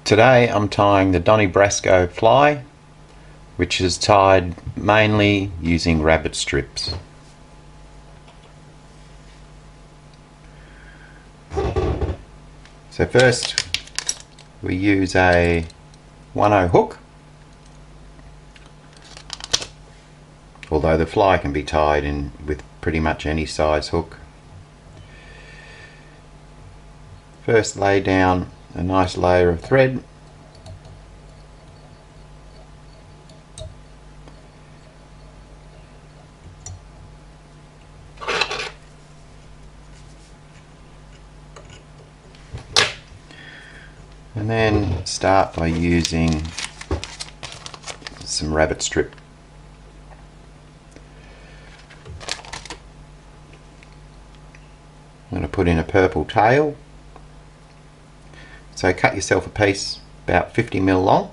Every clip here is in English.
Today I'm tying the Donnie Brasco Fly, which is tied mainly using rabbit strips. So first we use a 1/0 hook, although the fly can be tied in with pretty much any size hook. First lay down a nice layer of thread, and then start by using some rabbit strip. I'm going to put in a purple tail, so cut yourself a piece about 50mm long.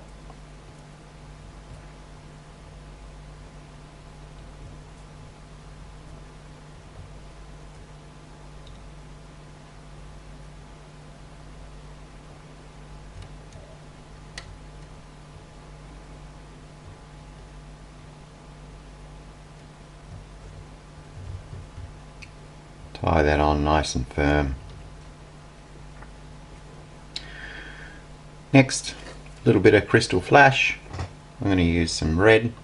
Tie that on nice and firm. Next, a little bit of crystal flash. I'm going to use some red.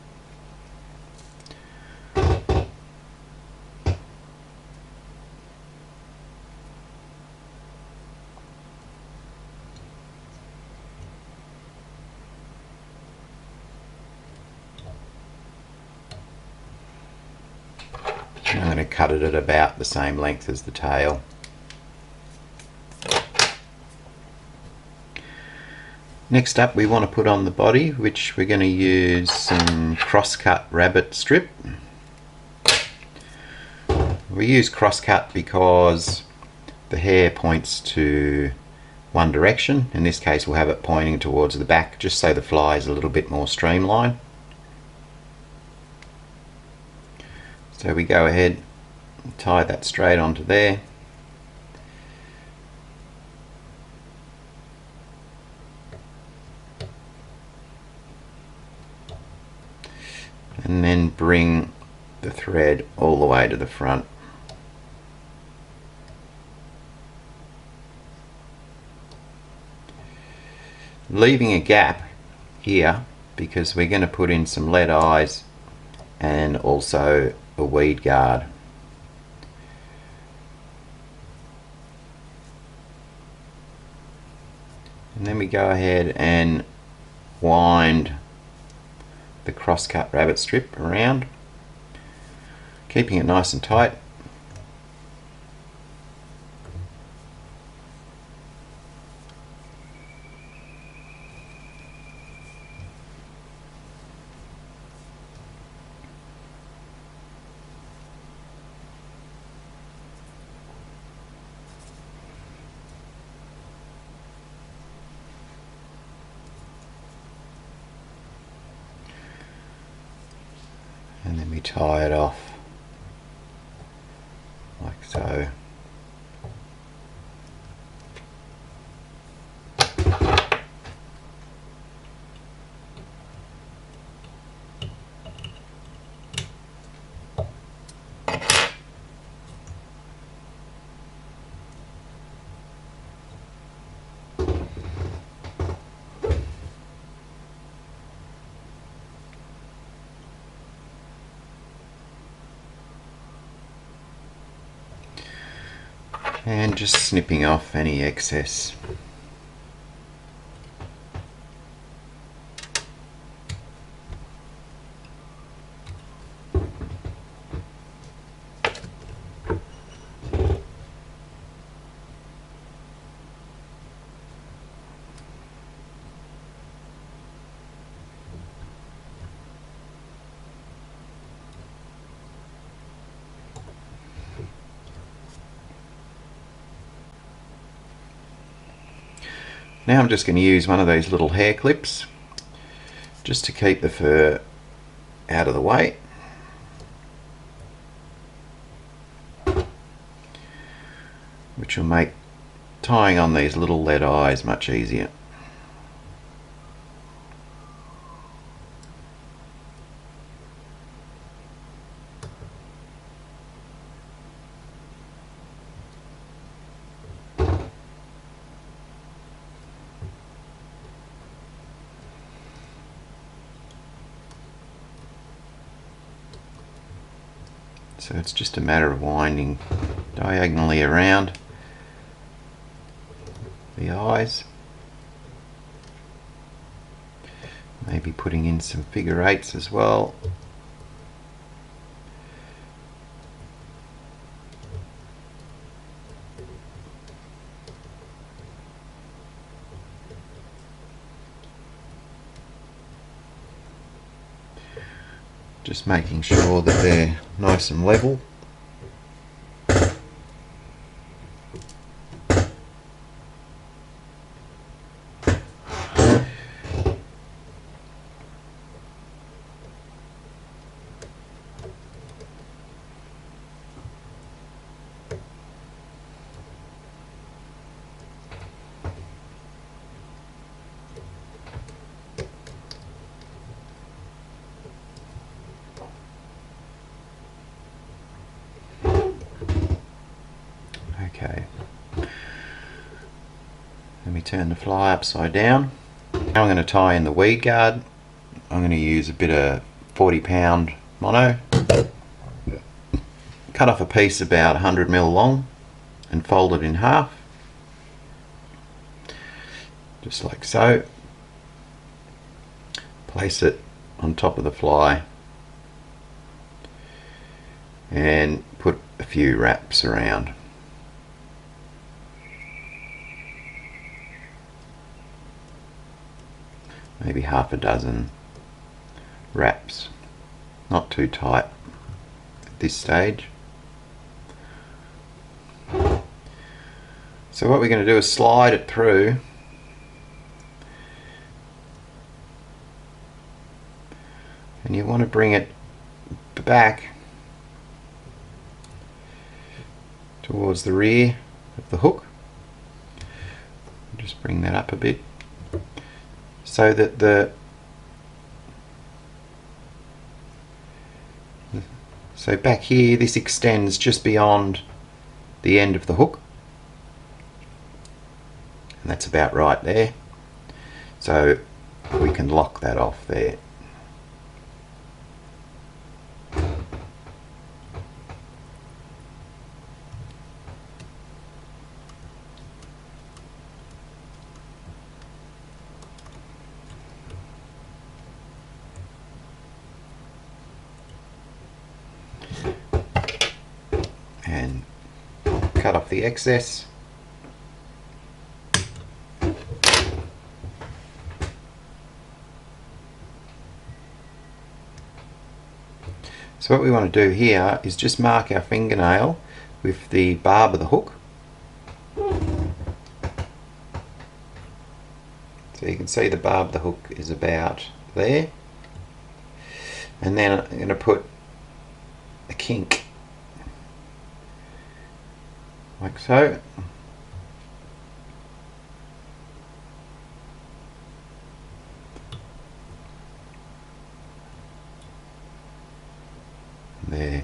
I'm going to cut it at about the same length as the tail. Next up, we want to put on the body, which we're going to use some cross-cut rabbit strip. We use cross-cut because the hair points to one direction. In this case, we'll have it pointing towards the back, just so the fly is a little bit more streamlined. So we go ahead and tie that straight onto there. And then bring the thread all the way to the front. Leaving a gap here because we're going to put in some lead eyes and also a weed guard. And then we go ahead and wind the cross-cut rabbit strip around, keeping it nice and tight. And then we tie it off like so. And just snipping off any excess. Now I'm just going to use one of these little hair clips just to keep the fur out of the way. Which will make tying on these little lead eyes much easier. So it's just a matter of winding diagonally around the eyes. Maybe putting in some figure eights as well. Just making sure that they're nice and level. Okay, let me turn the fly upside down. Now I'm going to tie in the weed guard. I'm going to use a bit of 40-pound mono. Cut off a piece about 100mm long and fold it in half, just like so. Place it on top of the fly and put a few wraps around. Maybe half a dozen wraps, not too tight at this stage. So what we're going to do is slide it through and you want to bring it back towards the rear of the hook. Just bring that up a bit so that so back here this extends just beyond the end of the hook, and that's about right there, so we can lock that off there. And cut off the excess. So what we want to do here is just mark our fingernail with the barb of the hook. So you can see the barb of the hook is about there. And then I'm going to put a kink, like so. There,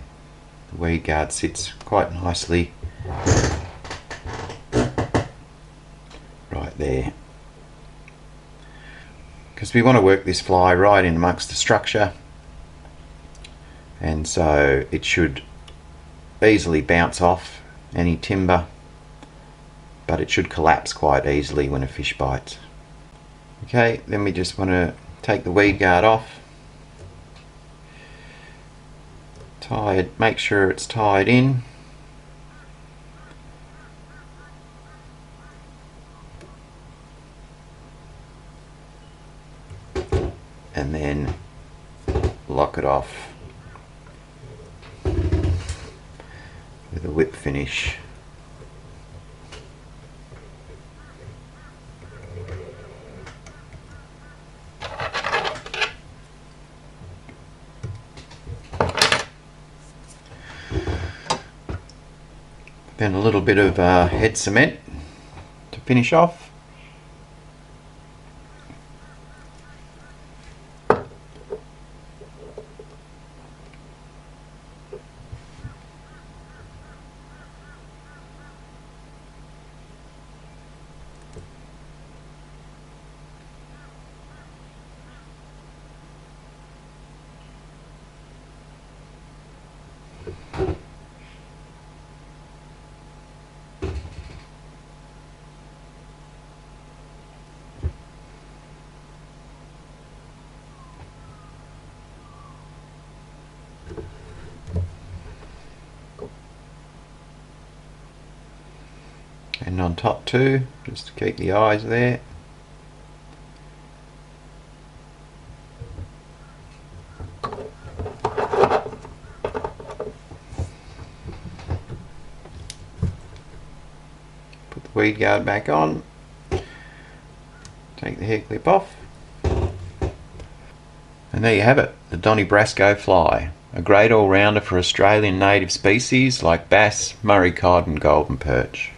the weed guard sits quite nicely right there, because we want to work this fly right in amongst the structure, and so it should easily bounce off any timber, but it should collapse quite easily when a fish bites. Okay, then we just want to take the weed guard off, tie it, make sure it's tied in, and then lock it off with a whip finish. Then a little bit of head cement to finish off. And on top too, just to keep the eyes there. Put the weed guard back on. Take the hair clip off. And there you have it, the Donnie Brasco Fly. A great all-rounder for Australian native species like bass, Murray cod and golden perch.